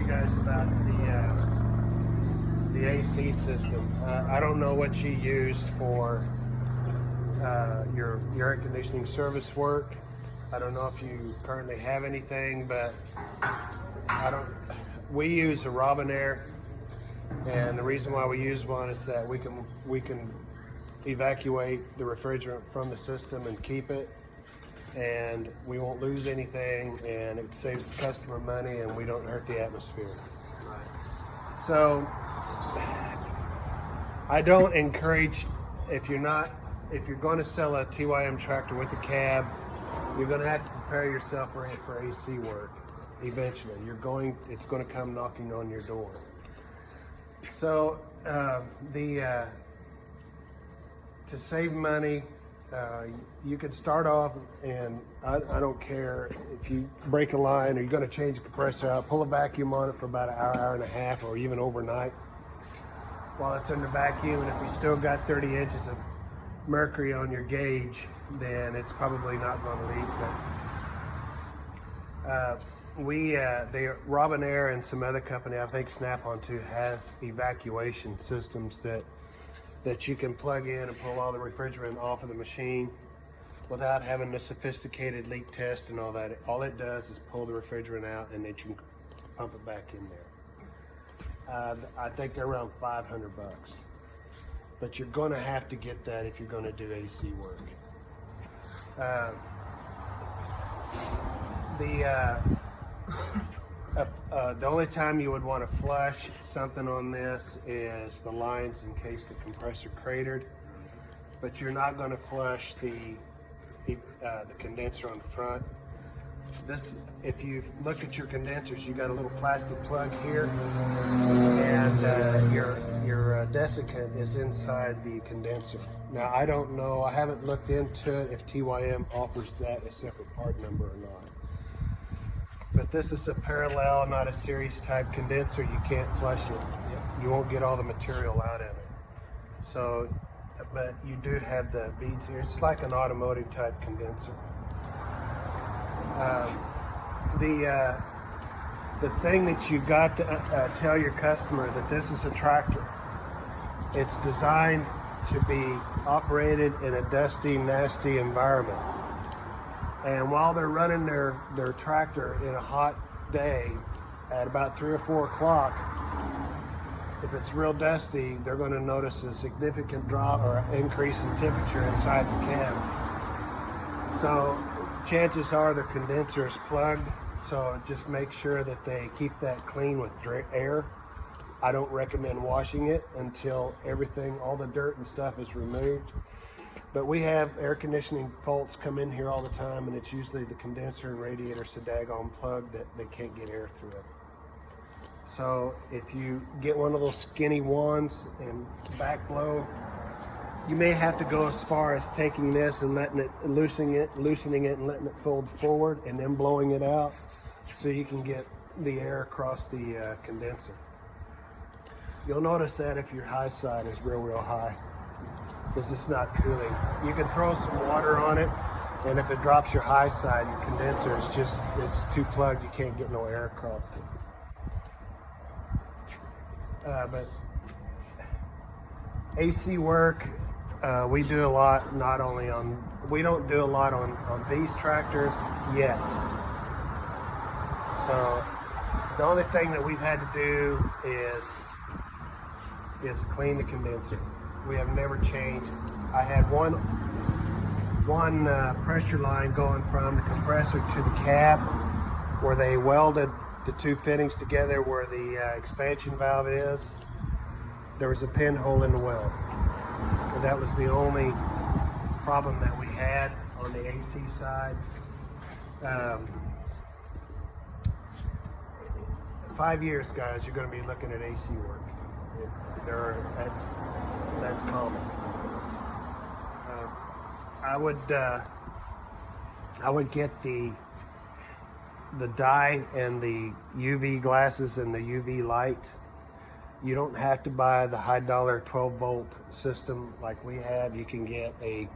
guys about the AC system. I don't know what you use for your air conditioning service work. I don't know if you currently have anything, but we use a Robinair, and the reason why we use one is that we can evacuate the refrigerant from the system and keep it, and we won't lose anything, and it saves the customer money, and we don't hurt the atmosphere. So I don't encourage, if you're going to sell a TYM tractor with a cab, you're going to have to prepare yourself for AC work. Eventually, it's going to come knocking on your door. So to save money, you could start off, and I don't care if you break a line or you're going to change the compressor out, pull a vacuum on it for about an hour and a half, or even overnight while it's under vacuum. And if you still got 30 inches of mercury on your gauge, then it's probably not going to leak. But the Robinair and some other company, I think Snap-on too, has evacuation systems that you can plug in and pull all the refrigerant off of the machine without having the sophisticated leak test and all that. All it does is pull the refrigerant out, and then you can pump it back in there. I think they're around $500, but you're going to have to get that if you're going to do AC work. The only time you would want to flush something on this is the lines in case the compressor cratered, but you're not going to flush the condenser on the front. If you look at your condensers, you got a little plastic plug here, and your desiccant is inside the condenser. Now, I don't know, I haven't looked into it if TYM offers that a separate part number or not. But this is a parallel, not a series type condenser. You can't flush it. You won't get all the material out of it. So, but you do have the beads here. It's like an automotive type condenser. The thing that you got to tell your customer that this is a tractor. It's designed to be operated in a dusty, nasty environment. And while they're running their tractor in a hot day at about 3 or 4 o'clock, if it's real dusty, they're going to notice a significant drop or increase in temperature inside the cab. So chances are the condenser is plugged, so just make sure that they keep that clean with air. I don't recommend washing it until all the dirt and stuff is removed. But we have air conditioning faults come in here all the time, and it's usually the condenser and radiator so daggone plugged that they can't get air through it. So if you get one of those skinny wands and back blow, you may have to go as far as taking this and loosening it and letting it fold forward and then blowing it out so you can get the air across the condenser. You'll notice that if your high side is real high, because it's not cooling. You can throw some water on it, and if it drops your high side, your condenser it's too plugged, you can't get no air across it. But AC work, we do a lot, we don't do a lot on these tractors yet. So the only thing that we've had to do is clean the condenser. We have never changed. I had one pressure line going from the compressor to the cab, where they welded the two fittings together where the expansion valve is. There was a pinhole in the weld. And that was the only problem that we had on the AC side. 5 years, guys, you're going to be looking at AC work. That's common. I would get the dye and the UV glasses and the UV light. You don't have to buy the high dollar 12-volt system like we have. You can get a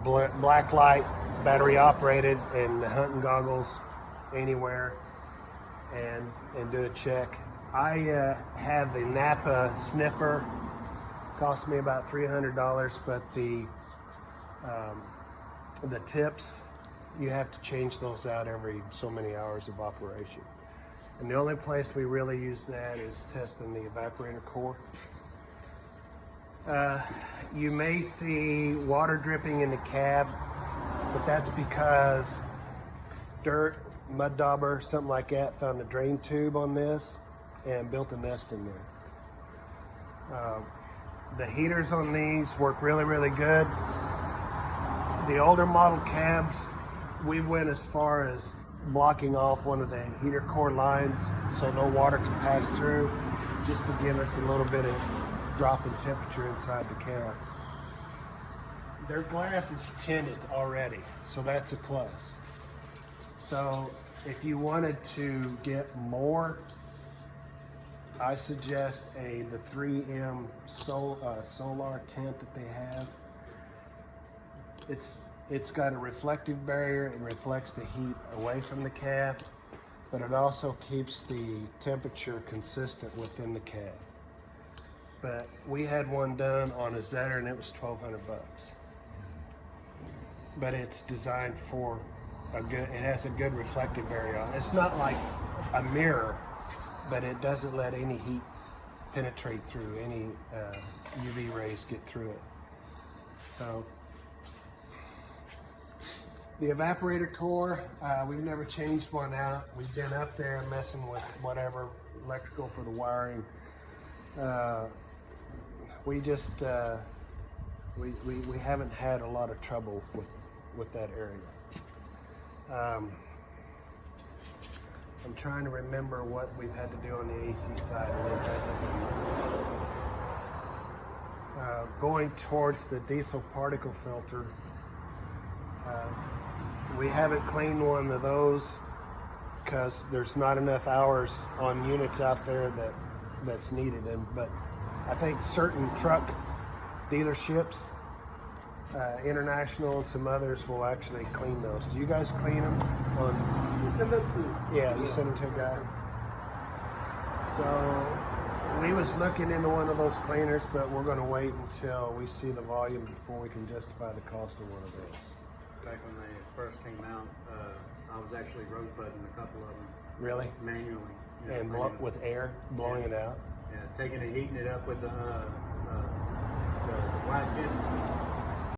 black light, battery operated, and hunting goggles anywhere. and do a check. I have the Napa sniffer. Cost me about $300, but the tips, you have to change those out every so many hours of operation. And the only place we really use that is testing the evaporator core. You may see water dripping in the cab, but that's because dirt, mud dauber, something like that, found a drain tube on this and built a nest in there. The heaters on these work really, really good. The older model cabs, we went as far as blocking off one of the heater core lines so no water can pass through, just to give us a little bit of drop in temperature inside the cab. Their glass is tinted already, so that's a plus. So if you wanted to get more, I suggest the 3M solar tint that they have. It's got a reflective barrier. It reflects the heat away from the cab, but it also keeps the temperature consistent within the cab. But we had one done on a Zetter and it was $1,200. But it's designed for it has a good reflective barrier on it. It's not like a mirror, but it doesn't let any heat penetrate through, any UV rays get through it. So the evaporator core, we've never changed one out. We've been up there messing with whatever electrical for the wiring. We just we haven't had a lot of trouble with that area. I'm trying to remember what we've had to do on the AC side, and it hasn't been much. Going towards the diesel particle filter, we haven't cleaned one of those because there's not enough hours on units out there that's needed. But I think certain truck dealerships, International and some others, will actually clean those. Do you guys clean them? Yeah, you send them to a guy. So we was looking into one of those cleaners, but we're going to wait until we see the volume before we can justify the cost of one of those. Back when they first came out, I was actually rosebudding a couple of them. Really? Manually. And with air, blowing it out? Yeah, taking it, heating it up with the white tip.